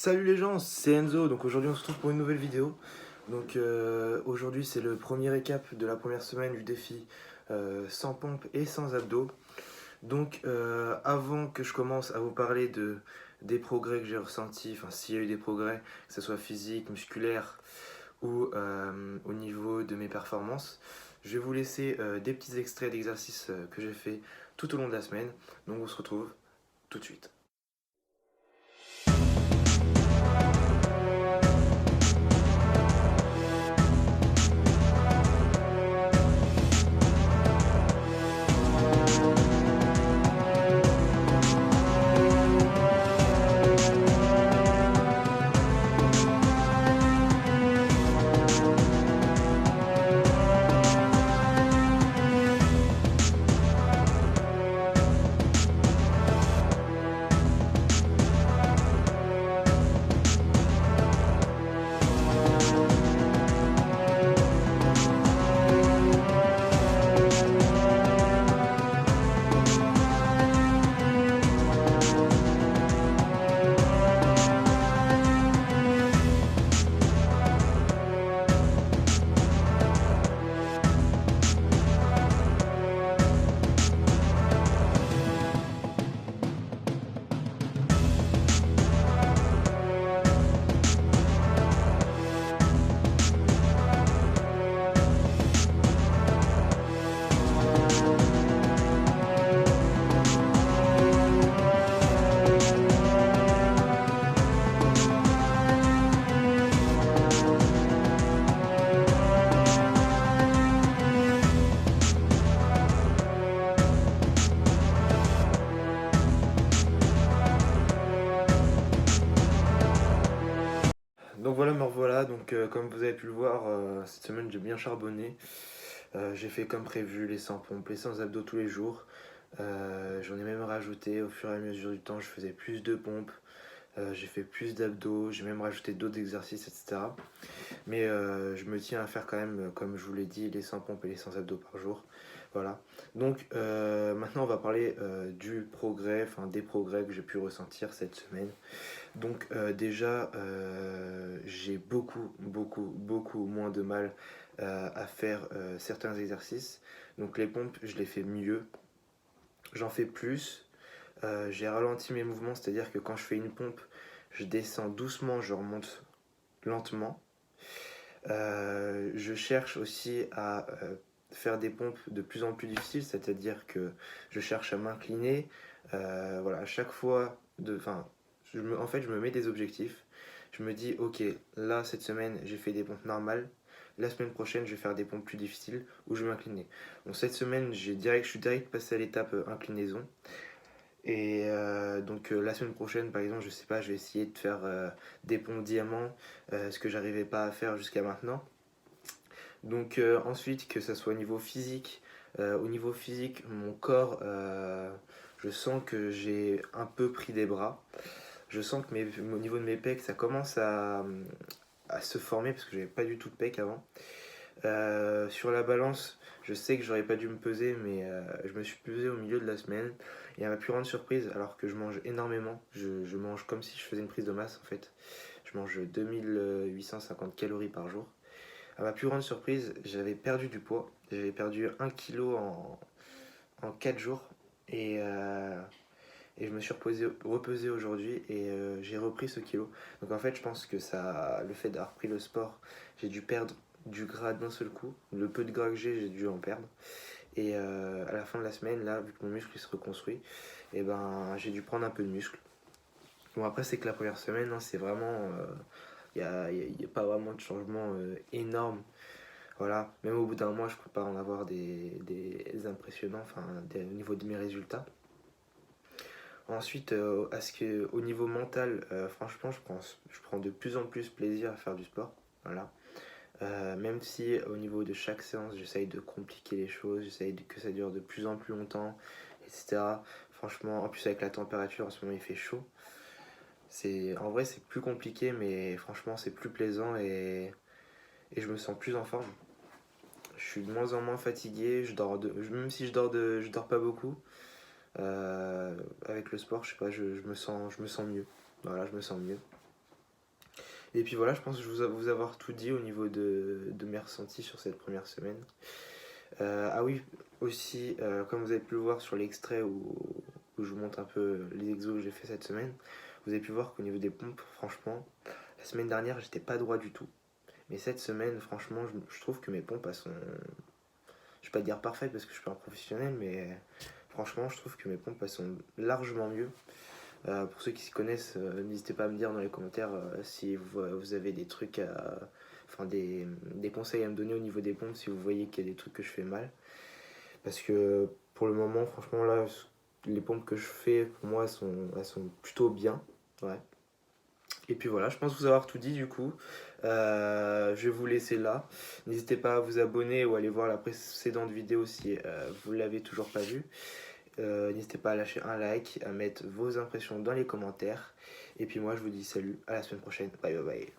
Salut les gens, c'est Enzo. Donc aujourd'hui on se retrouve pour une nouvelle vidéo. Donc aujourd'hui c'est le premier récap de la première semaine du défi sans pompe et sans abdos. Donc avant que je commence à vous parler des progrès que j'ai ressentis, enfin s'il y a eu des progrès, que ce soit physique, musculaire ou au niveau de mes performances, je vais vous laisser des petits extraits d'exercices que j'ai fait tout au long de la semaine. Donc on se retrouve tout de suite. Donc voilà, me revoilà. Donc comme vous avez pu le voir, cette semaine j'ai bien charbonné. J'ai fait comme prévu les 100 pompes, les 100 abdos tous les jours. J'en ai même rajouté au fur et à mesure du temps, je faisais plus de pompes, j'ai fait plus d'abdos, j'ai même rajouté d'autres exercices, etc. Mais je me tiens à faire quand même, comme je vous l'ai dit, les 100 pompes et les 100 abdos par jour. Voilà. Donc maintenant on va parler du progrès, enfin des progrès que j'ai pu ressentir cette semaine. Donc déjà, j'ai beaucoup moins de mal à faire certains exercices. Donc les pompes, je les fais mieux. J'en fais plus. J'ai ralenti mes mouvements, c'est-à-dire que quand je fais une pompe, je descends doucement, je remonte lentement. Je cherche aussi à faire des pompes de plus en plus difficiles, c'est-à-dire que je cherche à m'incliner. Voilà, à chaque fois, en fait, je me mets des objectifs. Je me dis, ok, là, cette semaine, j'ai fait des pompes normales. La semaine prochaine, je vais faire des pompes plus difficiles où je vais m'incliner. Donc, cette semaine, je suis direct passé à l'étape inclinaison. Et la semaine prochaine, par exemple, je sais pas, je vais essayer de faire des pompes diamants, ce que j'arrivais pas à faire jusqu'à maintenant. Donc ensuite, que ça soit au niveau physique, mon corps, je sens que j'ai un peu pris des bras. Je sens que au niveau de mes pecs, ça commence à se former parce que j'avais pas du tout de pecs avant. Sur la balance, je sais que j'aurais pas dû me peser, mais je me suis pesé au milieu de la semaine. Et à ma plus grande surprise, alors que je mange énormément, je mange comme si je faisais une prise de masse en fait. Je mange 2850 calories par jour. À ma plus grande surprise, j'avais perdu du poids. J'avais perdu 1 kg en 4 jours. Et, euh, et je me suis repesé aujourd'hui et j'ai repris ce kilo. Donc en fait, je pense que le fait d'avoir pris le sport, j'ai dû perdre du gras d'un seul coup. Le peu de gras que j'ai dû en perdre. Et à la fin de la semaine, là, vu que mon muscle il se reconstruit, et ben, j'ai dû prendre un peu de muscle. Bon, après, c'est que la première semaine, hein, c'est vraiment. Il n'y a pas vraiment de changement énorme. Voilà, même au bout d'un mois, je peux pas en avoir des impressionnants, au niveau de mes résultats. Ensuite, au niveau mental, franchement, je prends de plus en plus plaisir à faire du sport. Voilà. Même si au niveau de chaque séance, j'essaye de compliquer les choses, que ça dure de plus en plus longtemps, etc. Franchement, en plus avec la température, en ce moment il fait chaud. En vrai, c'est plus compliqué, mais franchement, c'est plus plaisant et je me sens plus en forme. Je suis de moins en moins fatigué, même si je dors pas beaucoup. Avec le sport, je sais pas, je me sens mieux. Voilà, je me sens mieux. Et puis voilà, je pense que je vous avoir tout dit au niveau de mes ressentis sur cette première semaine. Ah oui, aussi, comme vous avez pu le voir sur l'extrait où je vous montre un peu les exos que j'ai fait cette semaine, vous avez pu voir qu'au niveau des pompes, franchement, la semaine dernière, j'étais pas droit du tout. Mais cette semaine, franchement, je trouve que mes pompes, elles sont. Je vais pas dire parfaites parce que je suis pas un professionnel, mais franchement, je trouve que mes pompes, elles sont largement mieux. Pour ceux qui s'y connaissent, n'hésitez pas à me dire dans les commentaires si vous avez des trucs enfin des conseils à me donner au niveau des pompes si vous voyez qu'il y a des trucs que je fais mal. Parce que pour le moment, franchement, là, les pompes que je fais, pour moi, elles sont plutôt bien. Ouais. Et puis voilà, je pense vous avoir tout dit du coup. Je vais vous laisser là. N'hésitez pas à vous abonner ou à aller voir la précédente vidéo si vous ne l'avez toujours pas vue. N'hésitez pas à lâcher un like, à mettre vos impressions dans les commentaires. Et puis moi, je vous dis salut, à la semaine prochaine. Bye bye bye.